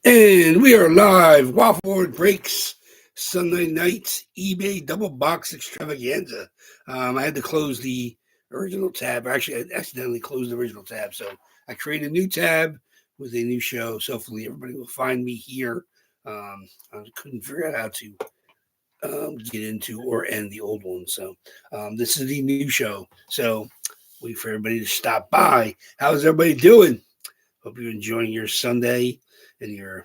And we are live. WAFFLEBOARD breaks Sunday night eBay double box extravaganza. I had to close the original tab. Actually, I accidentally closed the original tab. So I created a new tab with a new show. So hopefully everybody will find me here. I couldn't figure out how to get into or end the old one. So this is the new show. So wait for everybody to stop by. How's everybody doing? Hope you're enjoying your Sunday and your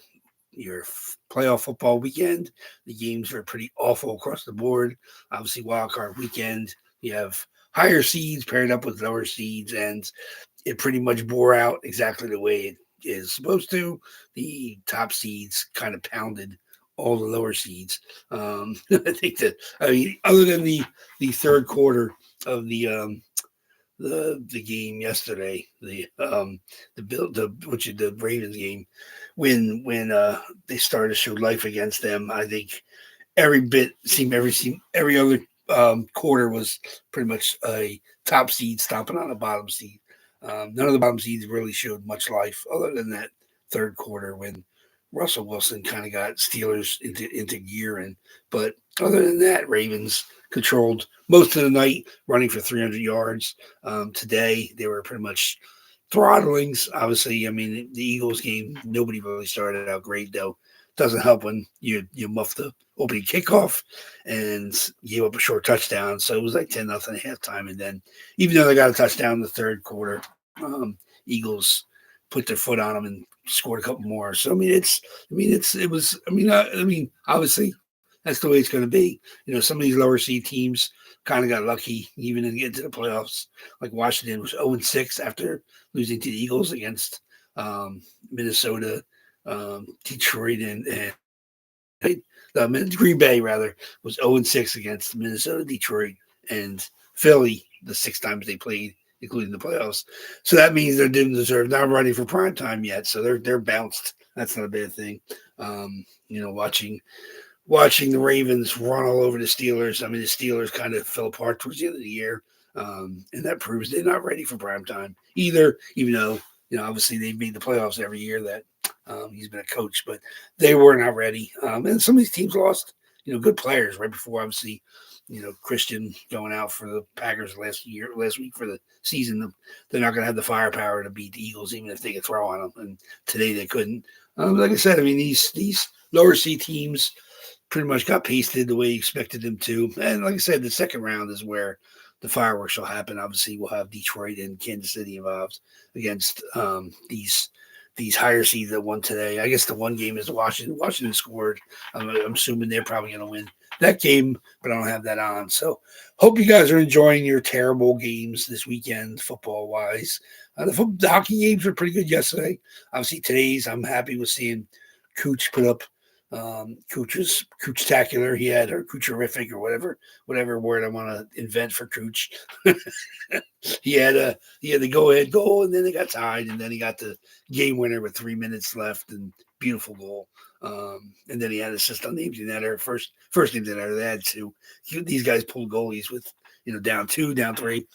playoff football weekend. The games are pretty awful across the board. Obviously, wild card weekend, you have higher seeds paired up with lower seeds, and it pretty much bore out exactly the way it is supposed to. The top seeds kind of pounded all the lower seeds. I think that other than the third quarter of the game yesterday, the Ravens game, when they started to show life against them, I think every other quarter was pretty much a top seed stomping on a bottom seed. None of the bottom seeds really showed much life, other than that third quarter when Russell Wilson kind of got Steelers into gear, but other than that, Ravens controlled most of the night, running for 300 yards. Today, they were pretty much throttlings. Obviously, I mean, the Eagles game, nobody really started out great, though. Doesn't help when you muff the opening kickoff and gave up a short touchdown. So it was like 10-0 at halftime. And then, even though they got a touchdown in the third quarter, Eagles put their foot on them and scored a couple more. So obviously that's the way it's going to be. Some of these lower seed teams kind of got lucky even in getting to the playoffs. Like Washington was 0-6 after losing to the Eagles against Minnesota, Detroit, and Green Bay rather was 0-6 against Minnesota, Detroit, and Philly the 6 times they played, including the playoffs. So that means they didn't deserve, not ready for prime time yet. So they're bounced. That's not a bad thing. Watching the Ravens run all over the Steelers. I mean, the Steelers kind of fell apart towards the end of the year. And that proves they're not ready for prime time either, even though, obviously they've made the playoffs every year that he's been a coach, but they were not ready. And some of these teams lost, good players right before, obviously, Christian going out for the Packers last week for the season. They're not going to have the firepower to beat the Eagles, even if they could throw on them. And today they couldn't. Like I said, I mean, these lower C teams pretty much got pasted the way you expected them to. And like I said, the second round is where the fireworks will happen. Obviously, we'll have Detroit and Kansas City involved against these higher seeds that won today. I guess the one game is Washington. Washington scored. I'm assuming they're probably going to win that game, but I don't have that on. So hope you guys are enjoying your terrible games this weekend, football-wise. The hockey games were pretty good yesterday. Obviously, I'm happy with seeing Cooch put up Cooch-tacular. He had, or Coocherific, or whatever word I want to invent for Cooch. he had the go-ahead goal, and then they got tied, and then he got the game winner with 3 minutes left, and beautiful goal. And then he had assist on the empty netter. First empty netter they had two. These guys pulled goalies with down 2, down 3,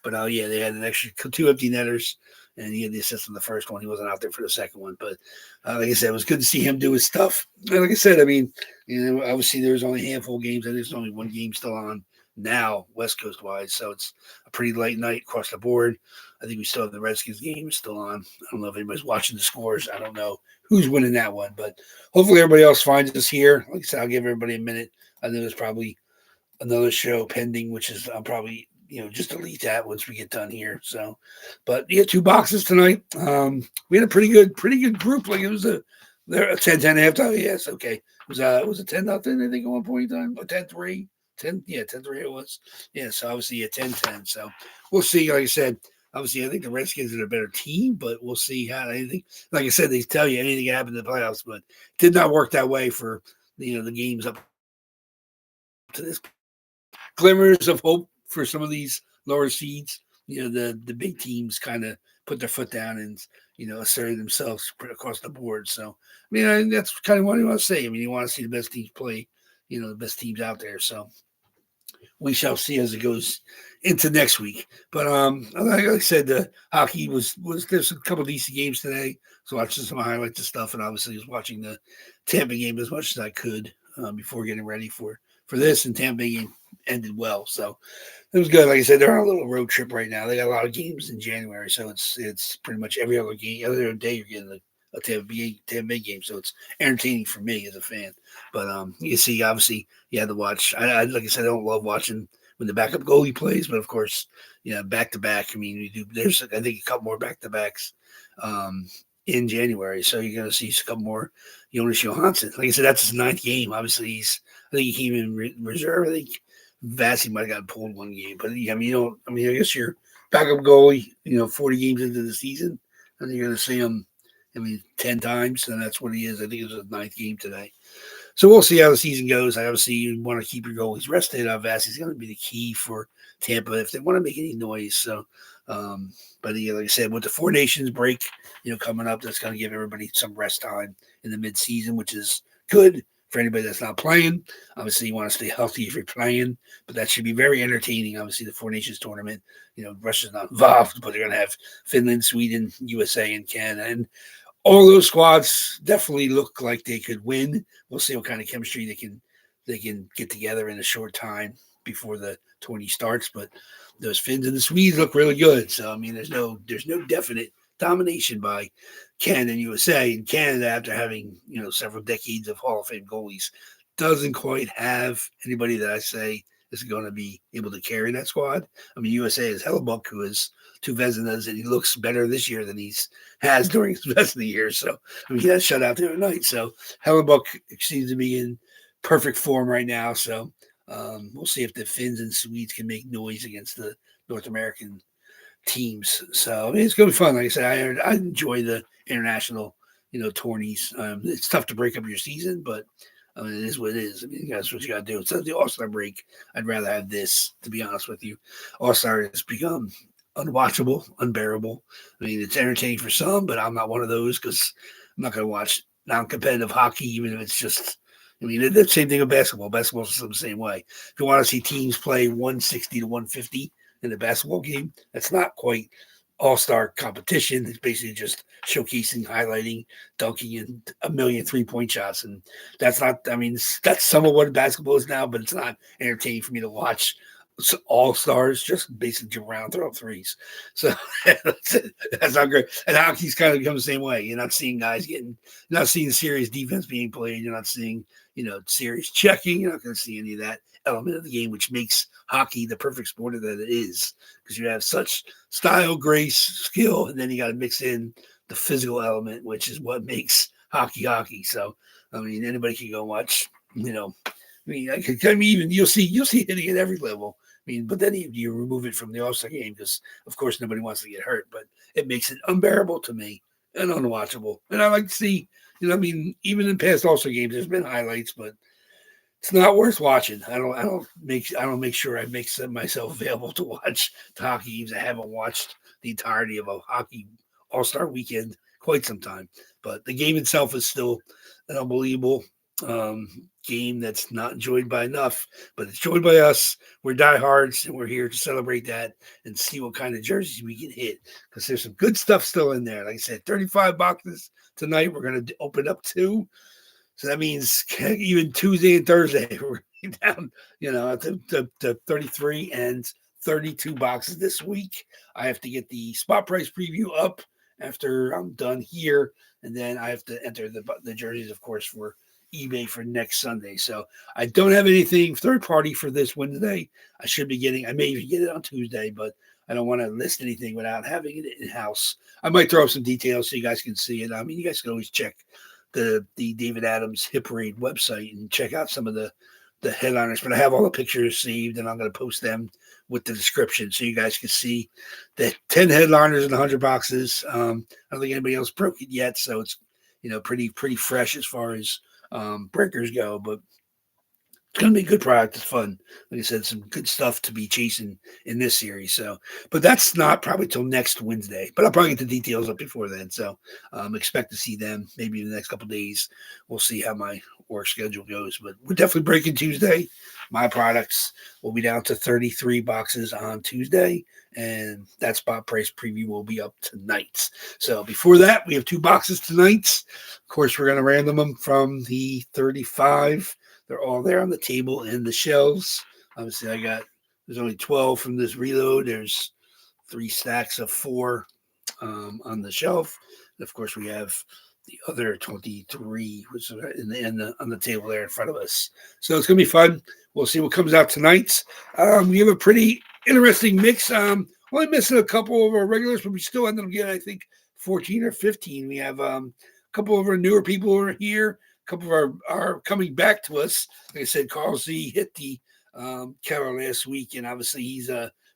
but they had an extra 2 empty netters. And he had the assist on the first one. He wasn't out there for the second one. But like I said, it was good to see him do his stuff. And like I said, I mean, obviously there's only a handful of games, and there's only one game still on now, West Coast wise. So it's a pretty light night across the board. I think we still have the Redskins game still on. I don't know if anybody's watching the scores. I don't know who's winning that one. But hopefully everybody else finds us here. Like I said, I'll give everybody a minute. I know there's probably another show pending, which is I'll probably just delete that once we get done here. So, but 2 boxes tonight. We had a pretty good group. Like it was a 10-10 halftime. Yes, okay. It was a 10-0, I think, at one point in time. Or 10-3. 10-3 it was. Yeah, so obviously 10-10. So we'll see. Like I said, obviously I think the Redskins are a better team, but we'll see how anything. Like I said, they tell you anything can happen in the playoffs, but it did not work that way for the games up to this. Glimmers of hope for some of these lower seeds. The big teams kind of put their foot down and asserted themselves across the board. So I mean, that's kind of what you want to say. I mean, you want to see the best teams play, the best teams out there. So we shall see as it goes into next week. But like I said, the hockey was there's a couple decent games today. So watching some highlights and stuff, and obviously was watching the Tampa game as much as I could before getting ready for this. And Tampa game ended well, so it was good. Like I said, they're on a little road trip right now. They got a lot of games in January, so it's pretty much every other game, every other day you're getting a Tampa Bay game. So it's entertaining for me as a fan. But you see, obviously, you had to watch. Like I said, I don't love watching when the backup goalie plays, but of course, back to back. I mean, we do. There's I think a couple more back to backs in January, so you're going to see a couple more. Jonas Johansson. Like I said, that's his ninth game. Obviously, I think he came in reserve. I think Vassy might have got pulled one game, but I mean, I guess your backup goalie, 40 games into the season, and you're going to see him. 10 times, and that's what he is. I think it was his ninth game today. So we'll see how the season goes. I obviously you want to keep your goalies rested. Vassy's going to be the key for Tampa if they want to make any noise. So, but like I said, with the Four Nations break, coming up, that's going to give everybody some rest time in the midseason, which is good for anybody that's not playing. Obviously, you want to stay healthy if you're playing, but that should be very entertaining. Obviously, the Four Nations tournament, Russia's not involved, but they're going to have Finland, Sweden, USA, and Canada. And all those squads definitely look like they could win. We'll see what kind of chemistry they can get together in a short time before the 20 starts. But those Finns and the Swedes look really good. So I mean, there's no definite domination by Canada and USA. And Canada, after having several decades of Hall of Fame goalies, doesn't quite have anybody that I say is going to be able to carry that squad. I mean, USA is Hellebuck, who is two Vezinas, and he looks better this year than he's has during his rest of the year. So, I mean, he got shut out the other night. So, Hellebuck seems to be in perfect form right now. So, we'll see if the Finns and Swedes can make noise against the North American teams. So, I mean, it's going to be fun. Like I said, I enjoy the international, tourneys. It's tough to break up your season, but I mean, it is what it is. I mean, that's what you got to do. Instead of the All-Star break, I'd rather have this, to be honest with you. All-Star has become unwatchable, unbearable. I mean, it's entertaining for some, but I'm not one of those because I'm not going to watch non-competitive hockey, even if it's just, I mean, the same thing with basketball. Basketball's the same way. If you want to see teams play 160 to 150 in the basketball game, that's not quite all-star competition. It's basically just showcasing, highlighting, dunking, and a million three-point shots. And that's not, I mean, that's some of what basketball is now, but it's not entertaining for me to watch all-stars just basically round throw threes. So that's not great. And hockey's kind of become the same way. You're not seeing guys not seeing serious defense being played. You're not seeing, serious checking. You're not going to see any of that element of the game, which makes hockey the perfect sport that it is, because you have such style, grace, skill, and then you got to mix in the physical element, which is what makes hockey. So, I mean, anybody can go watch, even you'll see hitting at every level. I mean, but then you remove it from the All-Star game because, of course, nobody wants to get hurt. But it makes it unbearable to me and unwatchable. And I like to see, even in past All-Star games, there's been highlights, but it's not worth watching. I don't make sure I make myself available to watch the hockey games. I haven't watched the entirety of a hockey All-Star weekend quite some time. But the game itself is still an unbelievable game that's not enjoyed by enough, but it's enjoyed by us. We're diehards, and we're here to celebrate that and see what kind of jerseys we can hit, because there's some good stuff still in there. Like I said, 35 boxes tonight. We're going to open up 2. So that means even Tuesday and Thursday, we're down, to 33 and 32 boxes this week. I have to get the spot price preview up after I'm done here, and then I have to enter the jerseys, of course, for eBay for next Sunday. So I don't have anything third party for this Wednesday. I may even get it on Tuesday, but I don't want to list anything without having it in-house. I might throw up some details so you guys can see it. I mean, you guys can always check the David Adams Hit Parade website and check out some of the headliners, but I have all the pictures saved, and I'm going to post them with the description so you guys can see the 10 headliners and 100 boxes. I don't think anybody else broke it yet, so it's pretty fresh as far as breakers go. But It's going to be a good product. It's fun. Like I said, some good stuff to be chasing in this series. So, but that's not probably till next Wednesday. But I'll probably get the details up before then. So, expect to see them maybe in the next couple of days. We'll see how my work schedule goes. But we're definitely breaking Tuesday. My products will be down to 33 boxes on Tuesday, and that spot price preview will be up tonight. So before that, we have 2 boxes tonight. Of course, we're going to random them from the 35. They're all there on the table and the shelves. Obviously, there's only 12 from this reload. There's 3 stacks of 4 on the shelf. And of course, we have the other 23, which is on the table there in front of us. So it's going to be fun. We'll see what comes out tonight. We have a pretty interesting mix. Only missing a couple of our regulars, but we still ended up getting, I think, 14 or 15. We have a couple of our newer people who are here. A couple of our are coming back to us. Like I said, Carl Z hit the cover last week, and obviously he's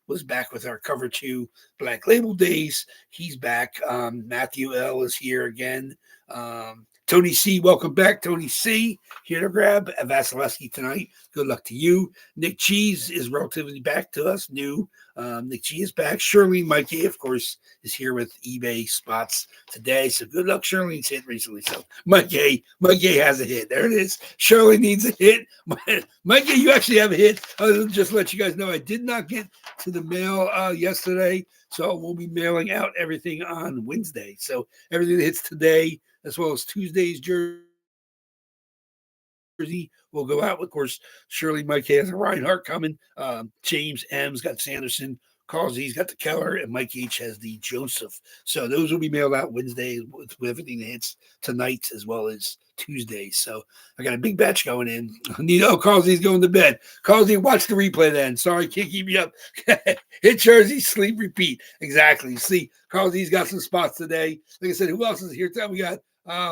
was back with our cover 2 Black Label days. He's back. Matthew L is here again. Tony C, welcome back. Tony C, here to grab Vasilevsky tonight. Good luck to you. Nick Cheese is relatively back to us, new. Nick G is back. Shirley Mikey, of course, is here with eBay spots today. So good luck. Shirley's hit recently. So Mike A has a hit. There it is. Shirley needs a hit. Mike A, you actually have a hit. I'll just let you guys know I did not get to the mail yesterday. So we'll be mailing out everything on Wednesday. So everything that hits today, as well as Tuesday's jersey, will go out. Of course, Shirley Mike has a Reinhardt coming. James M's got Sanderson. Carl Z's got the Keller, and Mike H has the Joseph. So those will be mailed out Wednesday with everything that hits tonight as well as Tuesday. So I got a big batch going in. Carl Z's going to bed. Carl Z, watch the replay then. Sorry, can't keep you up. Hit Jersey, sleep, repeat. Exactly. See, Carl Z's got some spots today. Like I said, who else is here? We got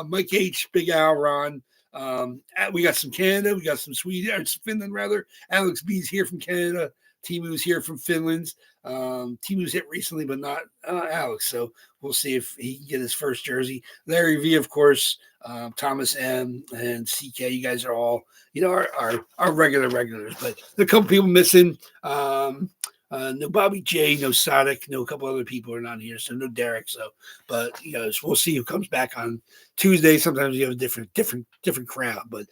Mike H, Big Al, Ron. We got some Canada. We got some Sweden, Finland rather. Alex B's here from Canada. Timu's here from Finland. Timu's hit recently, but not Alex. So we'll see if he can get his first jersey. Larry V, of course, Thomas M, and CK. You guys are all, our regulars. But there are a couple people missing. No Bobby J, no Sonic, no a couple other people are not here, so no Derek. So, but we'll see who comes back on Tuesday. Sometimes you have a different crowd, but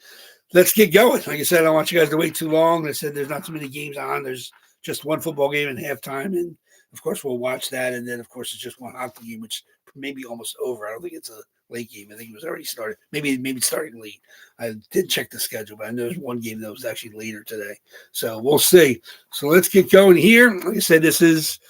let's get going. Like I said, I don't want you guys to wait too long. I said there's not too many games on. There's just one football game at halftime, and of course we'll watch that. And then of course it's just one hockey game, which may be almost over. I don't think it's a late game. I think it was already started. Maybe starting late. I did check the schedule, but I know there's one game that was actually later today. So we'll see. So let's get going here. Like I said, this is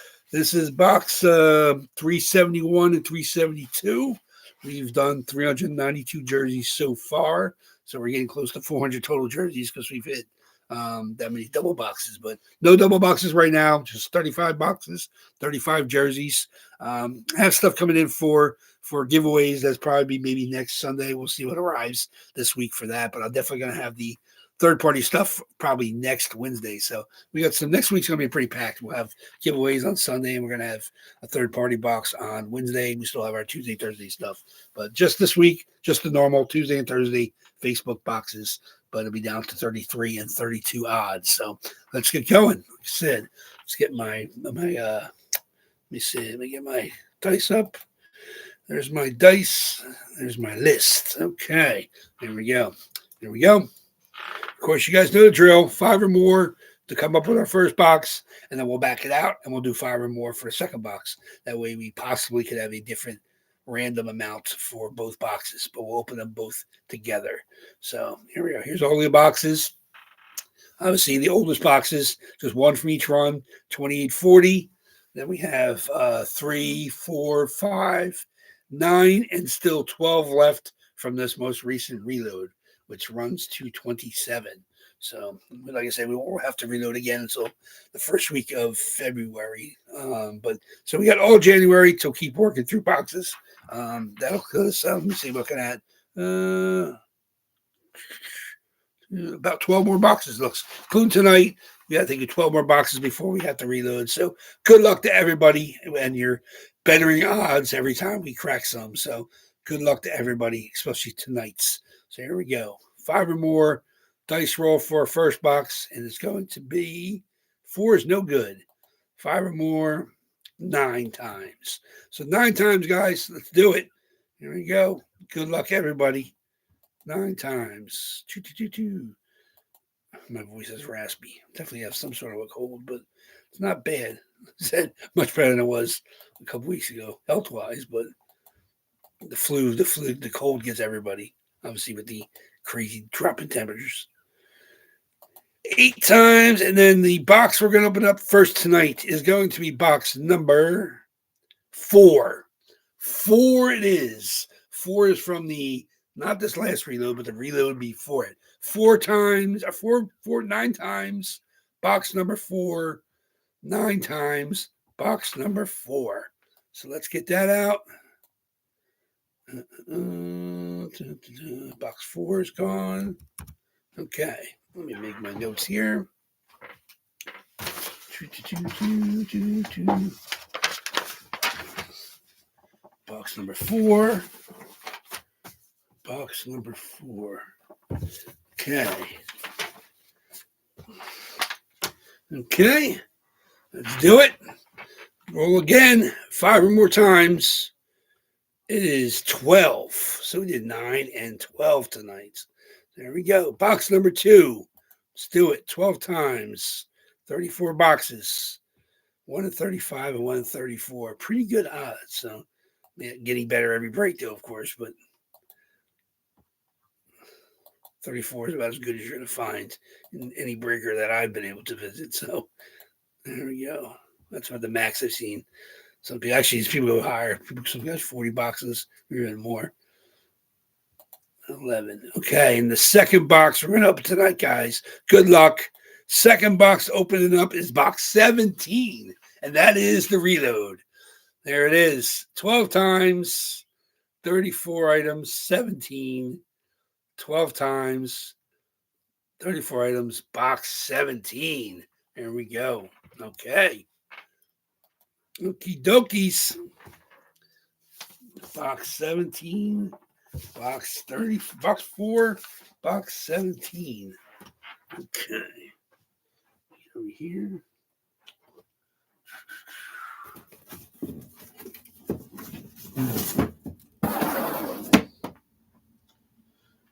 box 371 and 372. We've done 392 jerseys so far. So we're getting close to 400 total jerseys because we've hit that many double boxes, but no double boxes right now, just 35 boxes, 35 jerseys. I have stuff coming in for giveaways. That's probably maybe next Sunday. We'll see what arrives this week for that, but I'm definitely going to have the third-party stuff probably next Wednesday. So we got some, next week's going to be pretty packed. We'll have giveaways on Sunday, and we're going to have a third-party box on Wednesday. We still have our Tuesday, Thursday stuff. But just this week, just the normal Tuesday and Thursday Facebook boxes, but it'll be down to 33 and 32 odds. So let's get going. Like I said, let's get my let me see, let me get my dice up. There's my dice. There's my list. Okay, there we go. There we go. Of course, you guys know the drill. 5 or more to come up with our first box, and then we'll back it out, and we'll do 5 or more for the second box. That way we possibly could have a different random amount for both boxes, but we'll open them both together. So here we go. Here's all the boxes. Obviously, the oldest boxes, just one from each run, 2840. Then we have 3, 4, 5, 9, and still 12 left from this most recent reload, which runs to 27. So, like I said, we won't have to reload again until the first week of February. But so we got all January to keep working through boxes. That'll close. Let me see, looking at about 12 more boxes. Looks including tonight. We got to think of 12 more boxes before we have to reload. So good luck to everybody, and you're bettering odds every time we crack some. So good luck to everybody, especially tonight's. So here we go. 5 or more dice roll for our first box, and it's going to be 4 is no good. 5 or more, 9 times. So 9 times, guys. Let's do it. Here we go. Good luck, everybody. 9 times. 2, 2, 2, 2. My voice is raspy. Definitely have some sort of a cold, but it's not bad. Said much better than it was a couple weeks ago, health-wise. But the cold gets everybody. Obviously, with the crazy drop in temperatures. 8 times, and then the box we're going to open up first tonight is going to be box number 4. 4 it is. 4 is from the, not this last reload, but the reload before it. 4 times, 9 times, box number 4. 9 times, box number 4. So let's get that out. Box 4 is gone. Okay, let me make my notes here. Box number 4. Box number 4. Okay. Okay. Let's do it. Roll again 5 or more times. It is 12. So we did 9 and 12 tonight. There we go. Box number 2. Let's do it. 12 times. 34 boxes. 1 in 35 and 1 in 34. Pretty good odds. So getting better every break, though, of course. But 34 is about as good as you're going to find in any breaker that I've been able to visit. So there we go. That's about the max I've seen. Some people, actually, people go higher. Some guys 40 boxes, or even more. 11. Okay, and the second box we're going to open tonight, guys. Good luck. Second box opening up is box 17, and that is the reload. There it is. 12 times, 34 items, 17. 12 times, 34 items, box 17. There we go. Okay. Okie dokies. Box 17, box 30, box 4, box 17. Okay. Over here.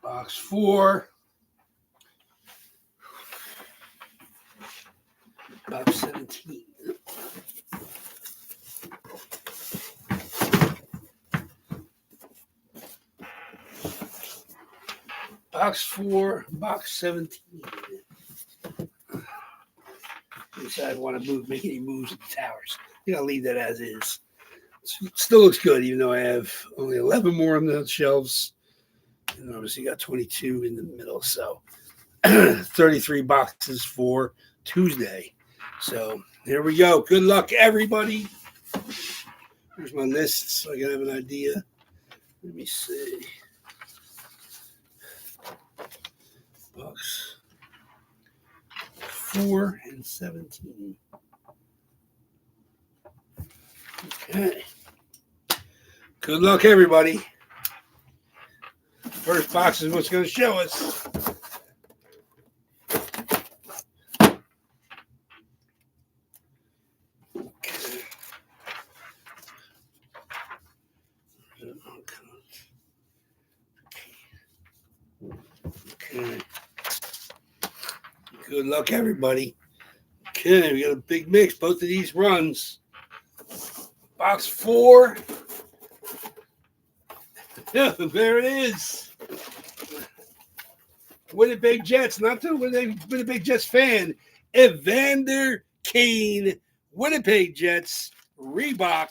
Box 4. Box 17. Box 4, box 17. I want to make any moves at the towers. I'll leave that as is. It still looks good, even though I have only 11 more on the shelves. And obviously got 22 in the middle. So 33 boxes for Tuesday. So here we go. Good luck, everybody. Here's my list so I can have an idea. Let me see. Box 4 and 17. Okay. Good luck, everybody. First box is what's going to show us. Okay. Good luck, everybody. Okay, we got a big mix. Both of these runs. Box 4. Yeah, there it is. Winnipeg Jets, not the Winnipeg Jets fan. Evander Kane, Winnipeg Jets, Reebok.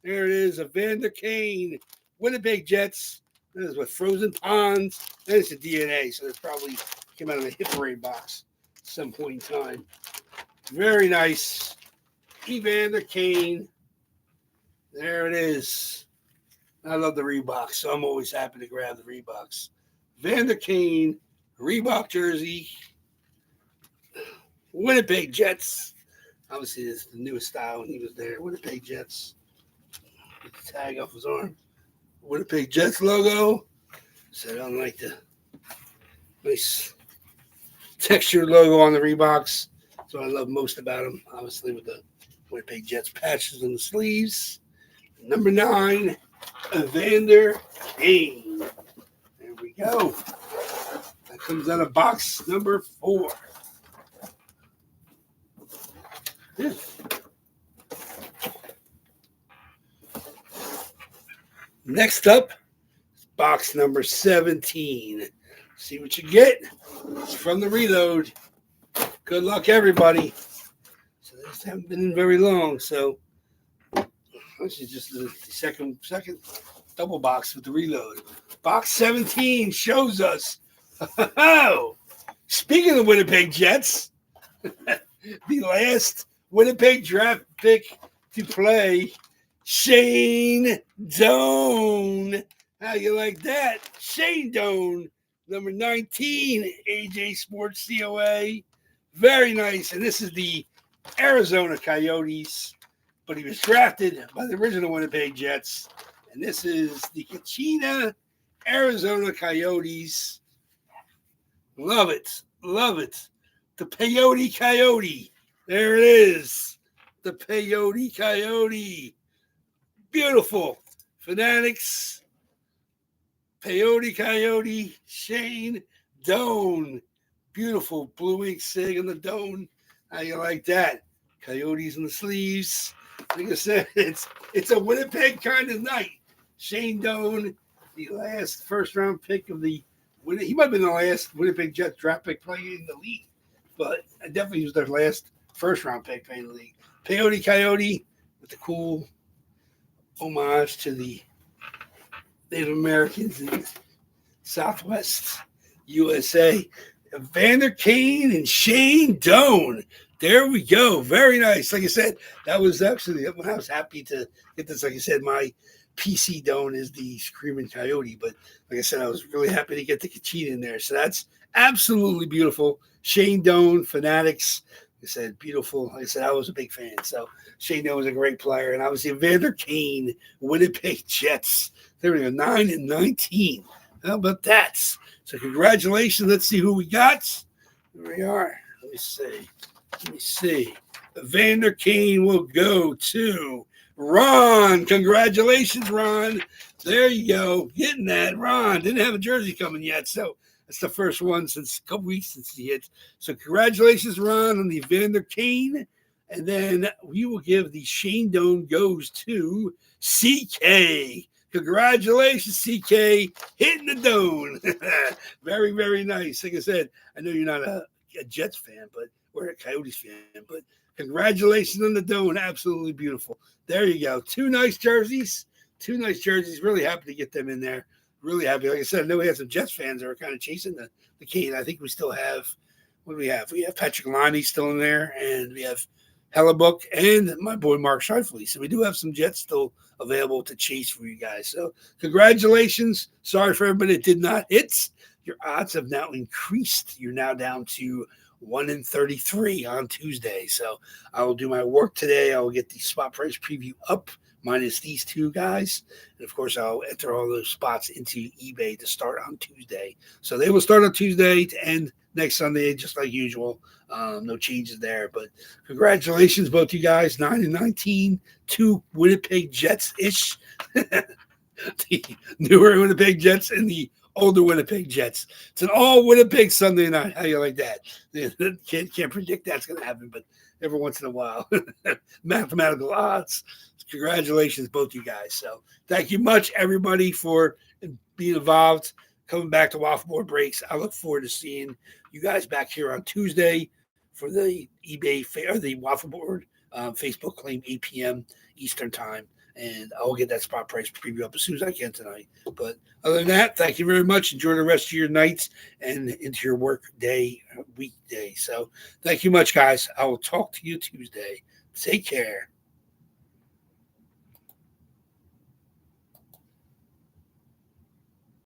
There it is, Evander Kane, Winnipeg Jets. That is what Frozen Ponds. That is the DNA, so it probably came out of a hit parade box at some point in time. Very nice. Evander Kane. There it is. I love the Reeboks, so I'm always happy to grab the Reeboks. Evander Kane, Reebok jersey, Winnipeg Jets. Obviously, it's the newest style when he was there. Winnipeg Jets. Get the tag off his arm. Winnipeg Jets logo. So I don't like the nice textured logo on the Reeboks. That's what I love most about them, obviously, with the Winnipeg Jets patches on the sleeves. Number 9, Evander Kane. There we go. That comes out of box number 4. Yeah. Next up, box number 17. See what you get. It's from the reload. Good luck, everybody. So these haven't been in very long. So this is just the second double box with the reload. Box 17 shows us. Oh, speaking of Winnipeg Jets, the last Winnipeg draft pick to play, Shane Doan. How you like that? Shane Doan, number 19, AJ Sports COA. Very nice. And this is the Arizona Coyotes, but he was drafted by the original Winnipeg Jets. And this is the Kachina Arizona Coyotes. Love it. Love it. The Peyote Coyote. There it is. The Peyote Coyote. Beautiful. Fanatics. Peyote Coyote. Shane Doan. Beautiful blue ink sig on the Doan. How you like that? Coyotes in the sleeves. Like I said, it's a Winnipeg kind of night. Shane Doan, the last first-round pick of the he might have been the last Winnipeg Jets draft pick playing in the league, but definitely was their last first-round pick playing in the league. Peyote Coyote with the cool homage to the Native Americans in Southwest USA. Evander Kane and Shane Doan. There we go. Very nice. Like I said, that was actually when I was happy to get this. Like I said, my PC Doan is the Screaming Coyote, but like I said, I was really happy to get the Kachina in there. So that's absolutely beautiful. Shane Doan, Fanatics. Like I said, beautiful. Like I said, I was a big fan. So Shane Doan was a great player. And obviously, Evander Kane, Winnipeg Jets. There we go, 9 and 19. How about that? So congratulations. Let's see who we got. Here we are. Let me see. Evander Kane will go to Ron. Congratulations, Ron. There you go. Getting that. Ron didn't have a jersey coming yet, so that's the first one since a couple weeks since he hit. So congratulations, Ron, on the Evander Kane. And then we will give the Shane Doan goes to CK. Congratulations, CK, hitting the Doan. Very, very nice. Like I said, I know you're not a Jets fan, but we're a Coyotes fan. But congratulations on the Doan. Absolutely beautiful. There you go. 2 nice jerseys. 2 nice jerseys. Really happy to get them in there. Really happy. Like I said, I know we had some Jets fans that are kind of chasing the Kane. I think we still have – what do we have? We have Patrick Lonnie still in there, and we have Hellebuck and my boy Mark Scheifele. So we do have some Jets still available to chase for you guys. So congratulations. Sorry for everybody that did not hit. Your odds have now increased. You're now down to 1 in 33 on Tuesday. So I will do my work today. I will get the spot price preview up minus these 2 guys. And of course, I'll enter all those spots into eBay to start on Tuesday. So they will start on Tuesday to end next Sunday, just like usual. No changes there. But congratulations, both you guys. 9 and 19, 2 Winnipeg Jets-ish. The newer Winnipeg Jets and the older Winnipeg Jets. It's an all Winnipeg Sunday night. How you like that? Can't predict that's going to happen, but every once in a while. Mathematical odds. Congratulations, both you guys. So thank you much, everybody, for being involved, coming back to WAFFLEBOARD Breaks. I look forward to seeing you guys back here on Tuesday for the eBay or the WAFFLEBOARD Facebook claim 8 p.m. Eastern time. And I'll get that spot price preview up as soon as I can tonight. But other than that, thank you very much. Enjoy the rest of your nights and into your work day, weekday. So thank you much, guys. I will talk to you Tuesday. Take care.